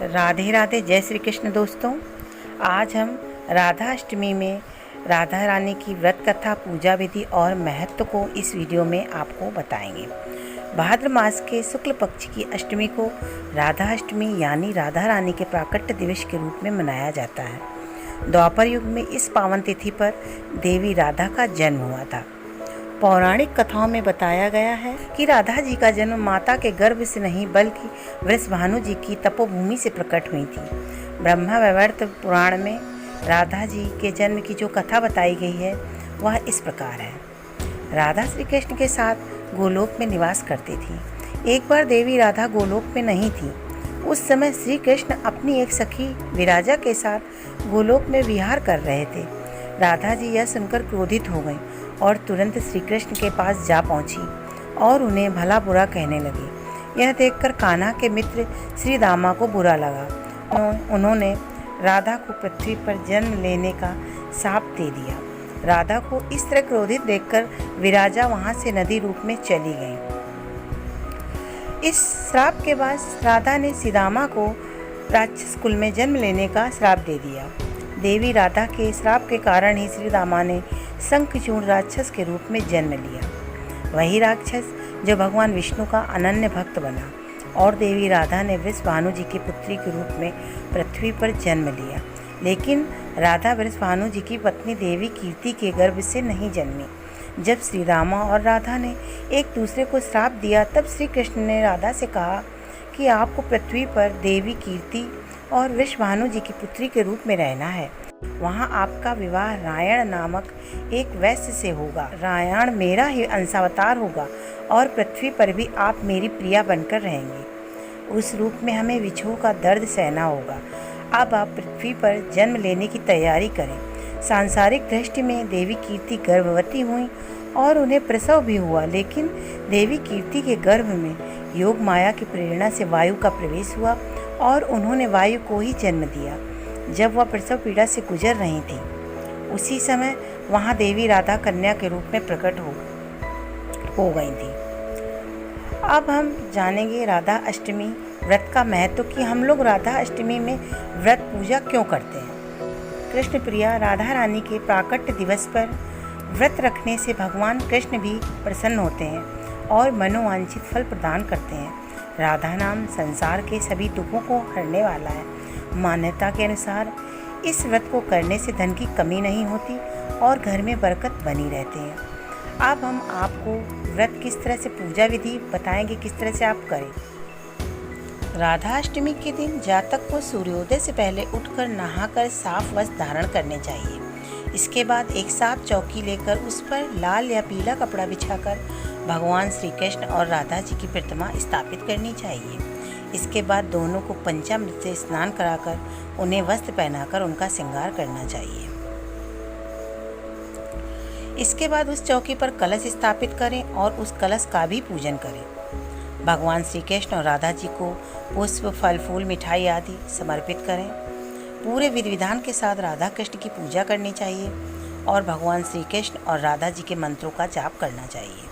राधे राधे, जय श्री कृष्ण दोस्तों। आज हम राधा अष्टमी में राधा रानी की व्रत कथा, पूजा विधि और महत्व को इस वीडियो में आपको बताएंगे। भाद्र मास के शुक्ल पक्ष की अष्टमी को राधा अष्टमी यानी राधा रानी के प्राकट्य दिवस के रूप में मनाया जाता है। द्वापर युग में इस पावन तिथि पर देवी राधा का जन्म हुआ था। पौराणिक कथाओं में बताया गया है कि राधा जी का जन्म माता के गर्भ से नहीं बल्कि वृषभानु जी की तपोभूमि से प्रकट हुई थी। ब्रह्मा वैवर्त पुराण में राधा जी के जन्म की जो कथा बताई गई है वह इस प्रकार है। राधा श्री कृष्ण के साथ गोलोक में निवास करती थी। एक बार देवी राधा गोलोक में नहीं थी। उस समय श्री कृष्ण अपनी एक सखी विराजा के साथ गोलोक में विहार कर रहे थे। राधा जी यह सुनकर क्रोधित हो गईं और तुरंत श्री कृष्ण के पास जा पहुंची और उन्हें भला बुरा कहने लगी। यह देखकर कान्हा के मित्र श्री दामा को बुरा लगा। उन्होंने राधा को पृथ्वी पर जन्म लेने का शाप दे दिया। राधा को इस तरह क्रोधित देखकर विराजा वहां से नदी रूप में चली गई। इस श्राप के बाद राधा ने सीदामा को राक्षस कुल में जन्म लेने का श्राप दे दिया। देवी राधा के श्राप के कारण ही श्री दामा ने शंखचूड़ राक्षस के रूप में जन्म लिया। वही राक्षस जो भगवान विष्णु का अनन्य भक्त बना और देवी राधा ने वृषभानु जी की पुत्री के रूप में पृथ्वी पर जन्म लिया। लेकिन राधा वृषभानु जी की पत्नी देवी कीर्ति के गर्भ से नहीं जन्मी। जब श्री रामा और राधा ने एक दूसरे को श्राप दिया तब श्री कृष्ण ने राधा से कहा कि आपको पृथ्वी पर देवी कीर्ति और वृषभानु जी की पुत्री के रूप में रहना है। वहाँ आपका विवाह रायण नामक एक वैश्य से होगा। रायण मेरा ही अंशावतार होगा और पृथ्वी पर भी आप मेरी प्रिया बनकर रहेंगे। उस रूप में हमें विछोह का दर्द सहना होगा। अब आप पृथ्वी पर जन्म लेने की तैयारी करें। सांसारिक दृष्टि में देवी कीर्ति गर्भवती हुई और उन्हें प्रसव भी हुआ, लेकिन देवी कीर्ति के गर्भ में योग माया की प्रेरणा से वायु का प्रवेश हुआ और उन्होंने वायु को ही जन्म दिया। जब वह प्रसव पीड़ा से गुजर रही थी उसी समय वहाँ देवी राधा कन्या के रूप में प्रकट हो गई थी। अब हम जानेंगे राधा अष्टमी व्रत का महत्व कि हम लोग राधा अष्टमी में व्रत पूजा क्यों करते हैं। कृष्ण प्रिया राधा रानी के प्राकट्य दिवस पर व्रत रखने से भगवान कृष्ण भी प्रसन्न होते हैं और मनोवांछित फल प्रदान करते हैं। राधा नाम संसार के सभी दुखों को हरने वाला है। मान्यता के अनुसार इस व्रत को करने से धन की कमी नहीं होती और घर में बरकत बनी रहती है। अब हम आपको व्रत किस तरह से पूजा विधि बताएंगे, किस तरह से आप करें। राधा अष्टमी के दिन जातक को सूर्योदय से पहले उठकर नहाकर साफ वस्त्र धारण करने चाहिए। इसके बाद एक साफ चौकी लेकर उस पर लाल या पीला कपड़ा बिछाकर भगवान श्री कृष्ण और राधा जी की प्रतिमा स्थापित करनी चाहिए। इसके बाद दोनों को पंचामृत से स्नान कराकर उन्हें वस्त्र पहनाकर उनका श्रृंगार करना चाहिए। इसके बाद उस चौकी पर कलश स्थापित करें और उस कलश का भी पूजन करें। भगवान श्री कृष्ण और राधा जी को पुष्प, फल फूल, मिठाई आदि समर्पित करें। पूरे विधि विधान के साथ राधा कृष्ण की पूजा करनी चाहिए और भगवान श्री कृष्ण और राधा जी के मंत्रों का जाप करना चाहिए।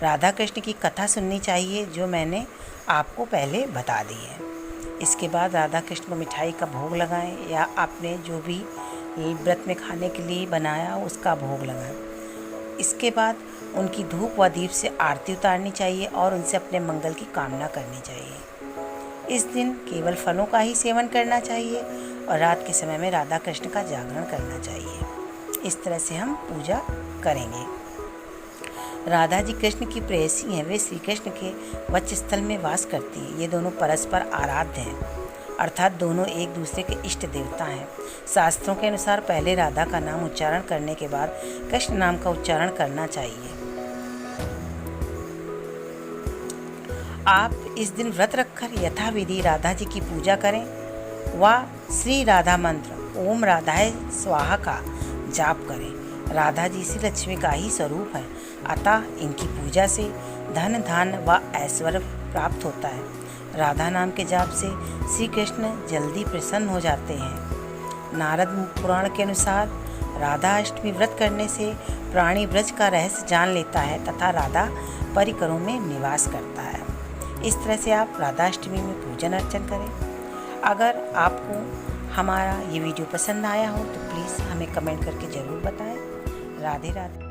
राधा कृष्ण की कथा सुननी चाहिए जो मैंने आपको पहले बता दी है। इसके बाद राधा कृष्ण को मिठाई का भोग लगाएं या आपने जो भी व्रत में खाने के लिए बनाया उसका भोग लगाएं। इसके बाद उनकी धूप व दीप से आरती उतारनी चाहिए और उनसे अपने मंगल की कामना करनी चाहिए। इस दिन केवल फलों का ही सेवन करना चाहिए और रात के समय में राधा कृष्ण का जागरण करना चाहिए। इस तरह से हम पूजा करेंगे। राधा जी कृष्ण की प्रेयसी हैं। वे श्री कृष्ण के वक्षस्थल में वास करती हैं। ये दोनों परस्पर आराध्य हैं, अर्थात दोनों एक दूसरे के इष्ट देवता हैं। शास्त्रों के अनुसार पहले राधा का नाम उच्चारण करने के बाद कृष्ण नाम का उच्चारण करना चाहिए। आप इस दिन व्रत रखकर यथाविधि राधा जी की पूजा करें व श्री राधा मंत्र ओम राधाय स्वाहा का जाप करें। राधा जी श्री लक्ष्मी का ही स्वरूप है, अतः इनकी पूजा से धन, धान व ऐश्वर्य प्राप्त होता है। राधा नाम के जाप से श्री कृष्ण जल्दी प्रसन्न हो जाते हैं। नारद पुराण के अनुसार राधा अष्टमी व्रत करने से प्राणी ब्रज का रहस्य जान लेता है तथा राधा परिकरों में निवास करता है। इस तरह से आप राधा अष्टमी में पूजन अर्चन करें। अगर आपको हमारा ये वीडियो पसंद आया हो तो प्लीज़ हमें कमेंट करके ज़रूर बताएं। राधे राधे।